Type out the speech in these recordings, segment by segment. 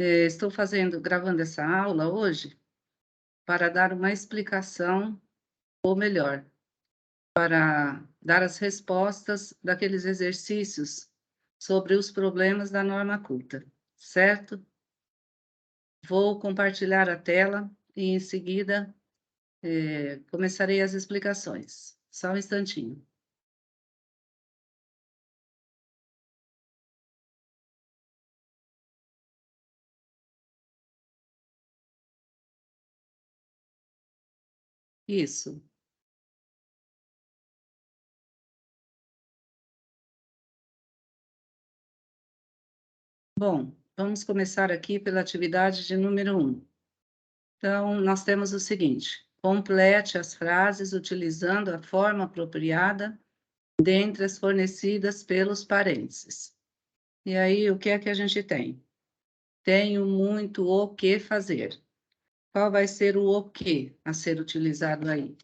Estou gravando essa aula hoje para dar uma explicação, ou melhor, para dar as respostas daqueles exercícios sobre os problemas da norma culta, certo? Vou compartilhar a tela e em seguida começarei as explicações. Só um instantinho. Isso. Bom, vamos começar aqui pela atividade de número 1. Então, nós temos o seguinte: complete as frases utilizando a forma apropriada dentre as fornecidas pelos parênteses. E aí, o que é que a gente tem? Tenho muito o que fazer. Qual vai ser o que a ser utilizado aí?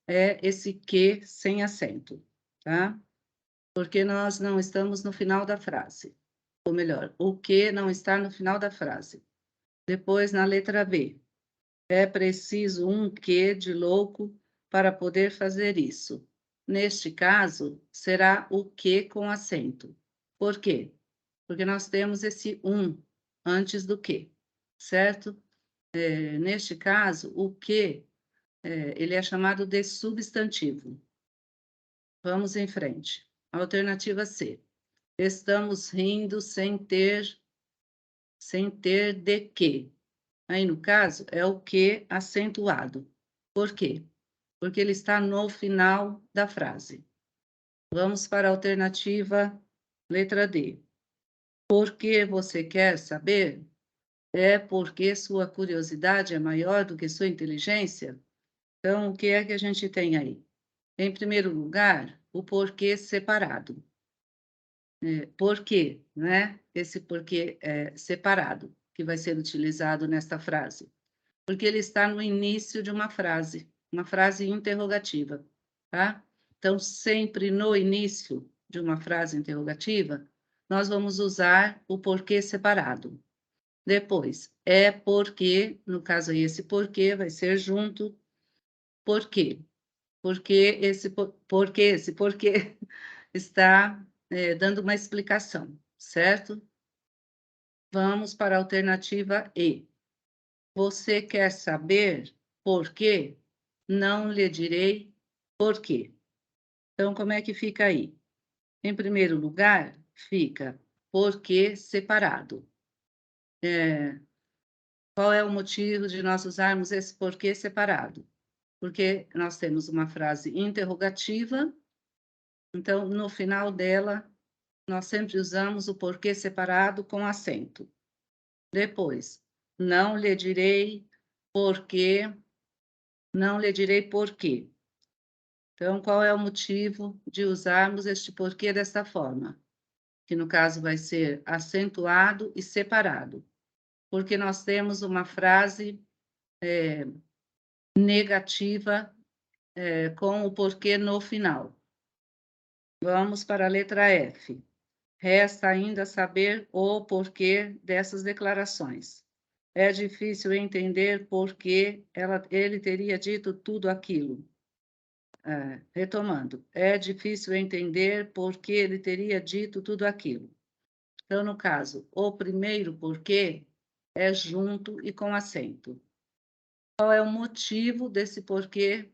É esse que sem acento, tá? Porque nós não estamos no final da frase. Ou melhor, o que não está no final da frase. Depois, na letra B, é preciso um quê de louco para poder fazer isso. Neste caso, será o que com acento. Por quê? Porque nós temos esse antes do que, certo? Neste caso, o que, ele é chamado de substantivo. Vamos em frente. Alternativa C. Estamos rindo sem ter de quê. Aí, no caso, é o que acentuado. Por quê? Porque ele está no final da frase. Vamos para a alternativa letra D. Porque você quer saber? É porque sua curiosidade é maior do que sua inteligência? Então, o que é que a gente tem aí? Em primeiro lugar, o porquê separado. Por quê, né? Esse porquê separado, que vai ser utilizado nesta frase. Porque ele está no início de uma frase interrogativa, tá? Então, sempre no início de uma frase interrogativa, nós vamos usar o porquê separado. Depois, é porque, no caso aí, esse porquê vai ser junto. Por quê? Porque esse porquê está dando uma explicação, certo? Vamos para a alternativa E. Você quer saber por quê? Não lhe direi por quê. Então, como é que fica aí? Em primeiro lugar, fica porquê separado. Qual é o motivo de nós usarmos esse porquê separado? Porque nós temos uma frase interrogativa, então, no final dela, nós sempre usamos o porquê separado com acento. Depois, não lhe direi porquê, não lhe direi porquê. Então, qual é o motivo de usarmos este porquê desta forma? Que no caso vai ser acentuado e separado. Porque nós temos uma frase negativa com o porquê no final. Vamos para a letra F. Resta ainda saber o porquê dessas declarações. É difícil entender por que ele teria dito tudo aquilo. Retomando, é difícil entender por que ele teria dito tudo aquilo. Então, no caso, o primeiro porquê é junto e com acento. Qual é o motivo desse porquê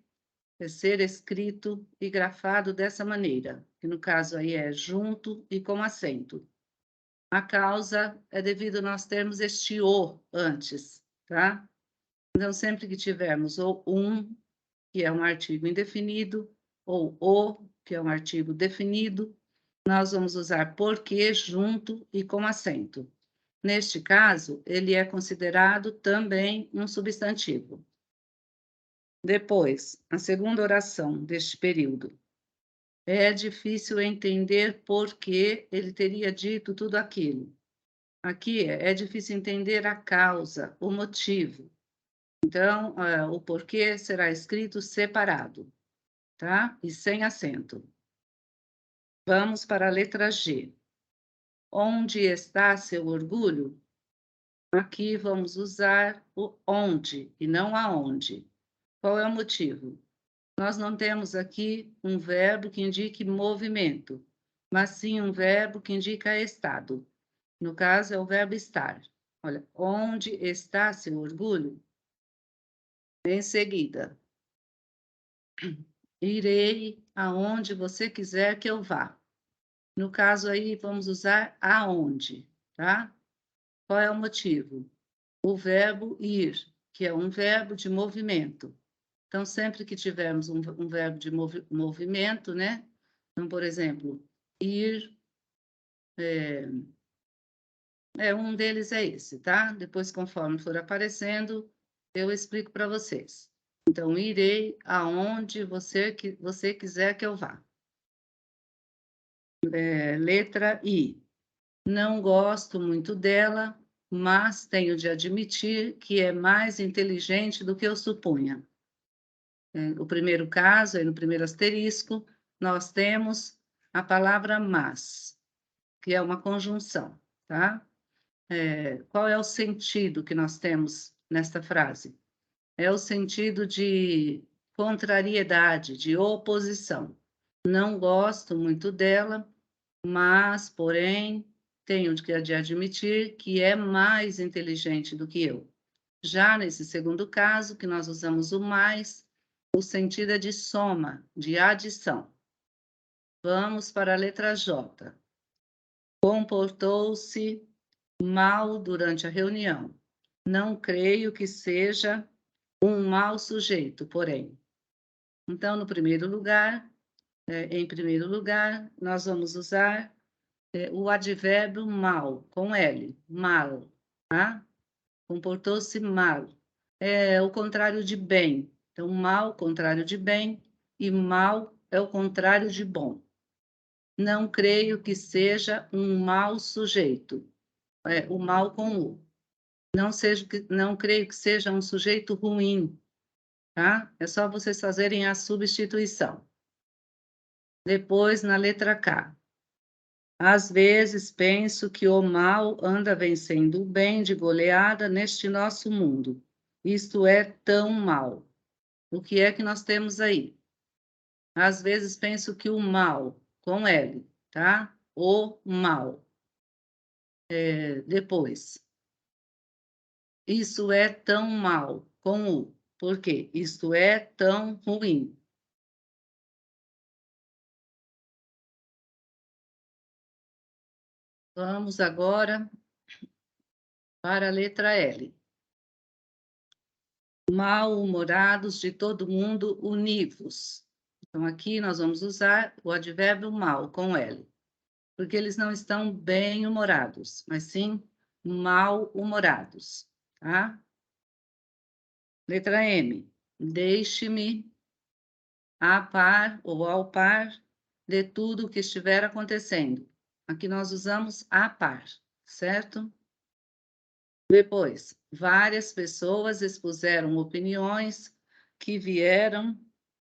ser escrito e grafado dessa maneira? Que no caso aí é junto e com acento. A causa é devido a nós termos este o antes, tá? Então, sempre que tivermos o que é um artigo indefinido, ou o, que é um artigo definido, nós vamos usar porque junto e com acento. Neste caso, ele é considerado também um substantivo. Depois, a segunda oração deste período. É difícil entender por que ele teria dito tudo aquilo. Aqui é difícil entender a causa, o motivo. Então, o porquê será escrito separado, tá? E sem acento. Vamos para a letra G. Onde está seu orgulho? Aqui vamos usar o onde e não aonde. Qual é o motivo? Nós não temos aqui um verbo que indique movimento, mas sim um verbo que indica estado. No caso, é o verbo estar. Olha, onde está seu orgulho? Em seguida, irei aonde você quiser que eu vá. No caso aí, vamos usar aonde, tá? Qual é o motivo? O verbo ir, que é um verbo de movimento. Então, sempre que tivermos um verbo de movimento, né? Então, por exemplo, ir, um deles é esse, tá? Depois, conforme for aparecendo, eu explico para vocês. Então, irei aonde você quiser que eu vá. Letra I. Não gosto muito dela, mas tenho de admitir que é mais inteligente do que eu supunha. O primeiro caso, aí no primeiro asterisco, nós temos a palavra mas, que é uma conjunção, tá? Qual é o sentido que nós temos nesta frase? É o sentido de contrariedade, de oposição. Não gosto muito dela, mas, porém, tenho de admitir que é mais inteligente do que eu. Já nesse segundo caso, que nós usamos o mais, o sentido é de soma, de adição. Vamos para a letra J. Comportou-se mal durante a reunião. Não creio que seja um mau sujeito, porém. Então, no primeiro lugar, em primeiro lugar, nós vamos usar o advérbio mal, com L, mal, tá? Comportou-se mal. É o contrário de bem. Então, mal, contrário de bem, e mal é o contrário de bom. Não creio que seja um mau sujeito. O mal com U. Não creio que seja um sujeito ruim, tá? É só vocês fazerem a substituição. Depois, na letra K. Às vezes penso que o mal anda vencendo o bem de goleada neste nosso mundo. Isto é tão mal. O que é que nós temos aí? Às vezes penso que o mal, com L, tá? O mal. Depois, isso é tão mal, com U. Por quê? Isto é tão ruim. Vamos agora para a letra L. Mal-humorados de todo mundo, univos. Então, aqui nós vamos usar o advérbio mal, com L, porque eles não estão bem-humorados, mas sim mal-humorados, tá? Letra M. Deixe-me a par ou ao par de tudo o que estiver acontecendo. Aqui nós usamos a par, certo? Depois, várias pessoas expuseram opiniões que vieram,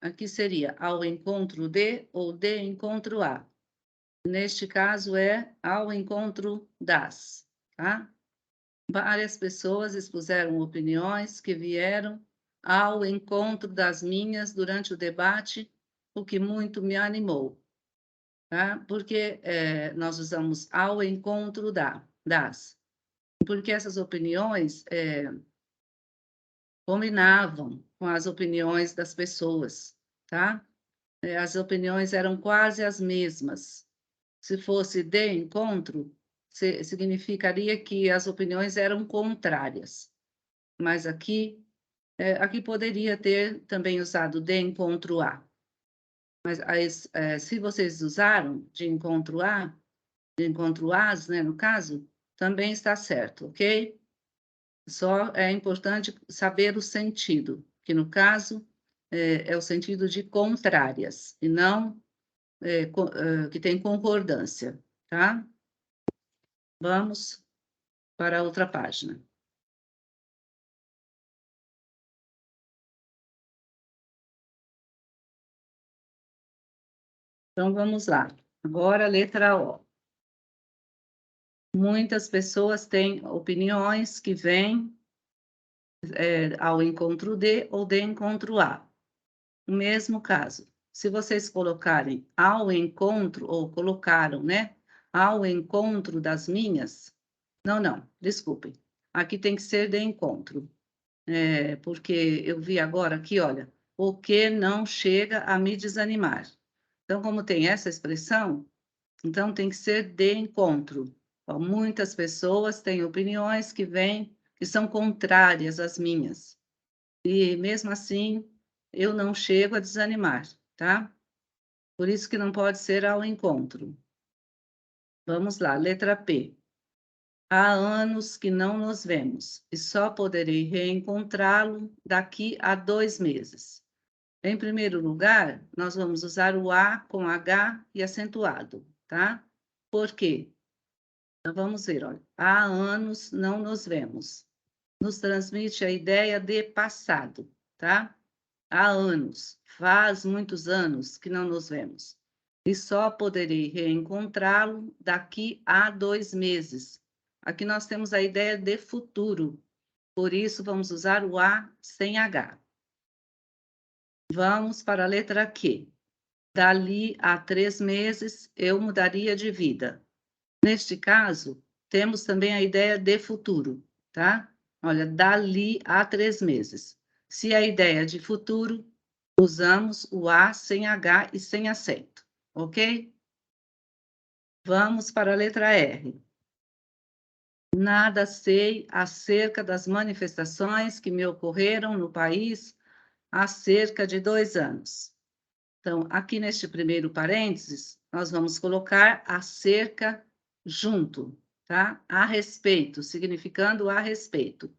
aqui seria ao encontro de ou de encontro a. Neste caso é ao encontro das, tá? Várias pessoas expuseram opiniões que vieram ao encontro das minhas durante o debate, o que muito me animou, tá? Porque nós usamos ao encontro das, porque essas opiniões combinavam com as opiniões das pessoas, tá? As opiniões eram quase as mesmas. Se fosse de encontro, significaria que as opiniões eram contrárias. Mas aqui poderia ter também usado de encontro a. Mas se vocês usaram de encontro as, né, no caso, também está certo, ok? Só é importante saber o sentido, que no caso é o sentido de contrárias, e não que tem concordância, tá? Vamos para a outra página. Então, vamos lá. Agora, a letra O. Muitas pessoas têm opiniões que vêm ao encontro de ou de encontro a. O mesmo caso. Se vocês colocarem ao encontro, ou colocaram, né? Ao encontro das minhas. Não, desculpem. Aqui tem que ser de encontro. Porque eu vi agora aqui, olha, o que não chega a me desanimar. Então, como tem essa expressão, então tem que ser de encontro. Ó, muitas pessoas têm opiniões que são contrárias às minhas. E mesmo assim, eu não chego a desanimar, tá? Por isso que não pode ser ao encontro. Vamos lá, letra P. Há anos que não nos vemos e só poderei reencontrá-lo daqui a 2 meses. Em primeiro lugar, nós vamos usar o A com H e acentuado, tá? Por quê? Então, vamos ver, olha. Há anos não nos vemos. Nos transmite a ideia de passado, tá? Há anos, faz muitos anos que não nos vemos. E só poderei reencontrá-lo daqui a 2 meses. Aqui nós temos a ideia de futuro, por isso vamos usar o A sem H. Vamos para a letra Q. Dali a 3 meses eu mudaria de vida. Neste caso, temos também a ideia de futuro, tá? Olha, dali a 3 meses. Se a ideia de futuro, usamos o A sem H e sem acento, ok? Vamos para a letra R. Nada sei acerca das manifestações que me ocorreram no país há cerca de 2 anos. Então, aqui neste primeiro parênteses, nós vamos colocar acerca junto, tá? A respeito, significando a respeito.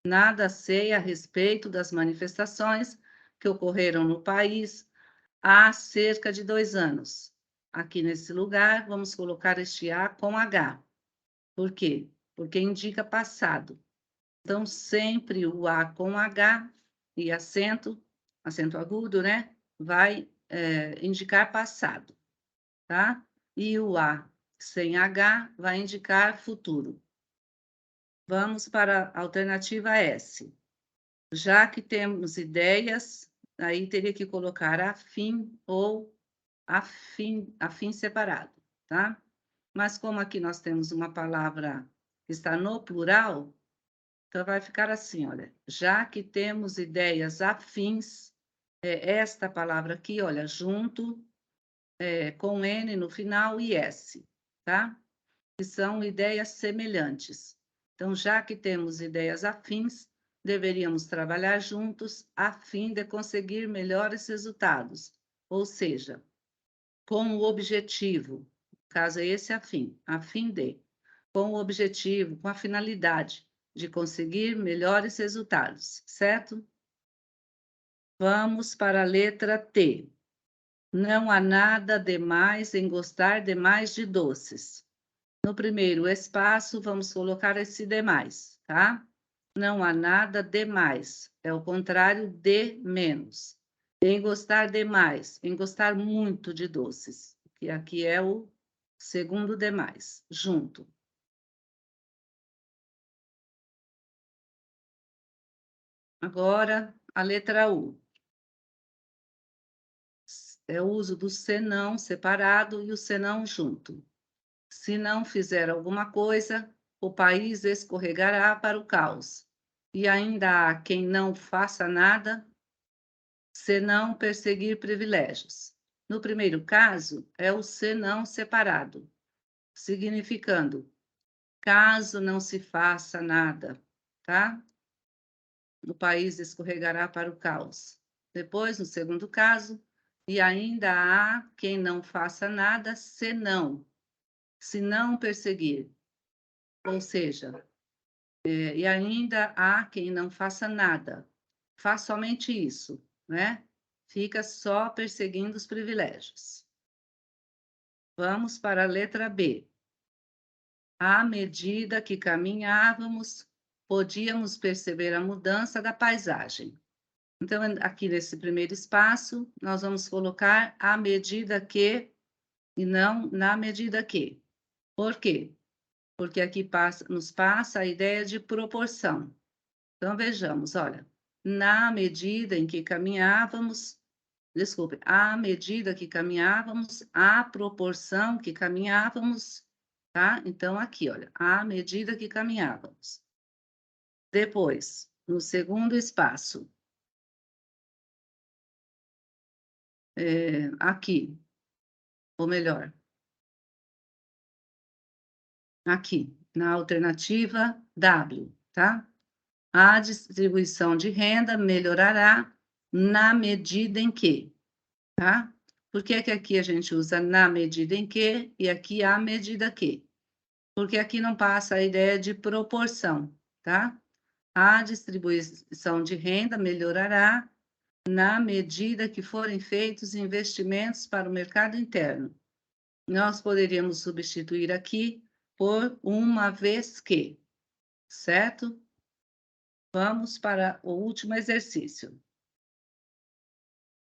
Nada sei a respeito das manifestações que ocorreram no país há cerca de 2 anos. Aqui nesse lugar, vamos colocar este A com H. Por quê? Porque indica passado. Então, sempre o A com H e acento agudo, né? Vai indicar passado, tá? E o A sem H vai indicar futuro. Vamos para a alternativa S. Já que temos ideias, aí teria que colocar afim ou afim separado, tá? Mas como aqui nós temos uma palavra que está no plural, então vai ficar assim, olha. Já que temos ideias afins, esta palavra aqui, olha, junto, com N no final e S, tá? Que são ideias semelhantes. Então, já que temos ideias afins, deveríamos trabalhar juntos a fim de conseguir melhores resultados, ou seja, com o objetivo, no caso é esse a fim de, com o objetivo, com a finalidade de conseguir melhores resultados, certo? Vamos para a letra T. Não há nada demais em gostar demais de doces. No primeiro espaço, vamos colocar esse demais, tá? Não há nada demais, é o contrário de menos. Em gostar demais, em gostar muito de doces, que aqui é o segundo demais, junto. Agora, a letra U. É o uso do senão separado e o senão junto. Se não fizer alguma coisa, o país escorregará para o caos. E ainda há quem não faça nada, senão perseguir privilégios. No primeiro caso, é o senão separado, significando caso não se faça nada, tá? O país escorregará para o caos. Depois, no segundo caso, e ainda há quem não faça nada, senão, se não perseguir. Ou seja, e ainda há quem não faça nada, faz somente isso, né? Fica só perseguindo os privilégios. Vamos para a letra B. À medida que caminhávamos, podíamos perceber a mudança da paisagem. Então, aqui nesse primeiro espaço, nós vamos colocar à medida que, e não na medida que. Por quê? porque aqui nos passa a ideia de proporção. Então, vejamos, olha, na medida em que caminhávamos, desculpe, à medida que caminhávamos, à proporção que caminhávamos, tá? Então, aqui, olha, à medida que caminhávamos. Depois, no segundo espaço, aqui, ou melhor, aqui, na alternativa W, tá? A distribuição de renda melhorará na medida em que, tá? Por que que aqui a gente usa na medida em que e aqui à medida que? Porque aqui não passa a ideia de proporção, tá? A distribuição de renda melhorará na medida que forem feitos investimentos para o mercado interno. Nós poderíamos substituir aqui por uma vez que, certo? Vamos para o último exercício.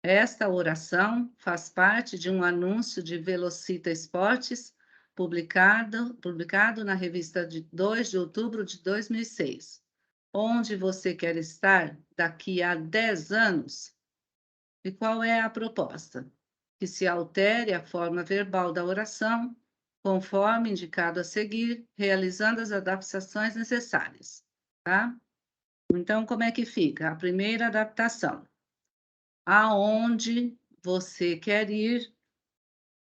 Esta oração faz parte de um anúncio de Velocita Esportes, publicado na revista de 2 de outubro de 2006. Onde você quer estar daqui a 10 anos? E qual é a proposta? Que se altere a forma verbal da oração, conforme indicado a seguir, realizando as adaptações necessárias, tá? Então, como é que fica? A primeira adaptação. Aonde você quer ir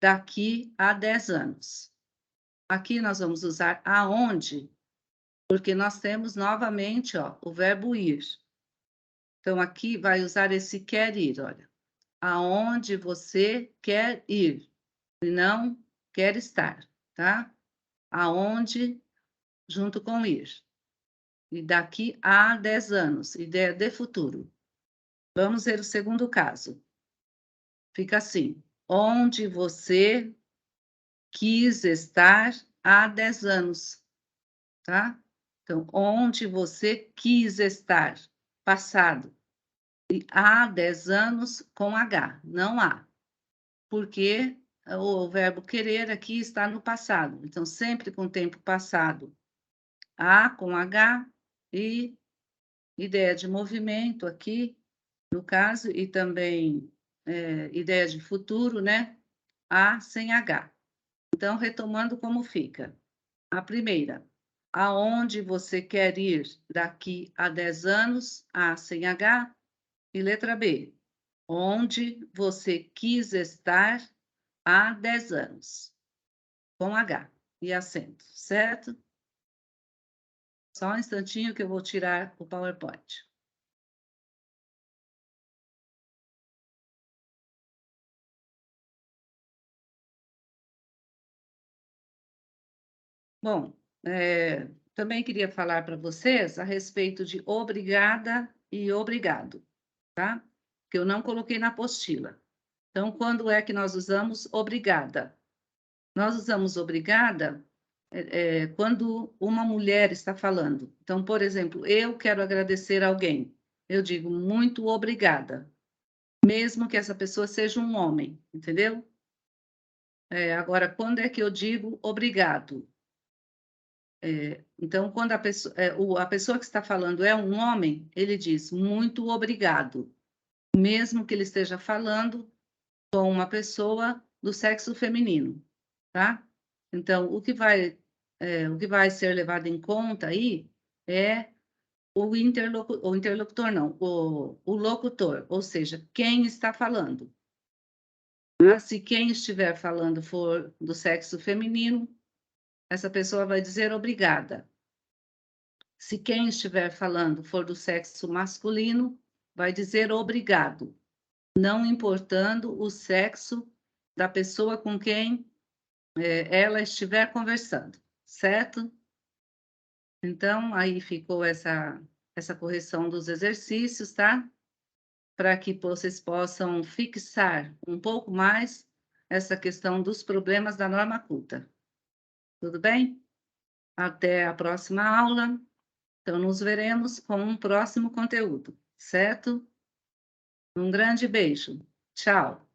daqui a 10 anos? Aqui nós vamos usar aonde, porque nós temos novamente, ó, o verbo ir. Então, aqui vai usar esse quer ir, olha. Aonde você quer ir, e não quer estar, tá? Aonde, junto com ir. E daqui a 10 anos, ideia de futuro. Vamos ver o segundo caso. Fica assim, onde você quis estar há 10 anos, tá? Então, onde você quis estar, passado. E há 10 anos com H, não há. Porque o verbo querer aqui está no passado. Então, sempre com tempo passado. A com H e ideia de movimento aqui, no caso, e também ideia de futuro, né? A sem H. Então, retomando como fica. A primeira, aonde você quer ir daqui a 10 anos, A sem H. E letra B, onde você quis estar há 10 anos, com H e acento, certo? Só um instantinho que eu vou tirar o PowerPoint. Bom, também queria falar para vocês a respeito de obrigada e obrigado, tá? Que eu não coloquei na apostila. Então, quando é que nós usamos obrigada? Nós usamos obrigada quando uma mulher está falando. Então, por exemplo, eu quero agradecer a alguém. Eu digo muito obrigada, mesmo que essa pessoa seja um homem, entendeu? Agora, quando é que eu digo obrigado? Então, quando a pessoa que está falando é um homem, ele diz muito obrigado, mesmo que ele esteja falando com uma pessoa do sexo feminino, tá? Então, o que vai ser levado em conta aí é o interlocutor não, o locutor, ou seja, quem está falando. Se quem estiver falando for do sexo feminino, essa pessoa vai dizer obrigada. Se quem estiver falando for do sexo masculino, vai dizer obrigado, não importando o sexo da pessoa com quem ela estiver conversando, certo? Então, aí ficou essa correção dos exercícios, tá? Para que vocês possam fixar um pouco mais essa questão dos problemas da norma culta. Tudo bem? Até a próxima aula. Então, nos veremos com um próximo conteúdo, certo? Um grande beijo. Tchau.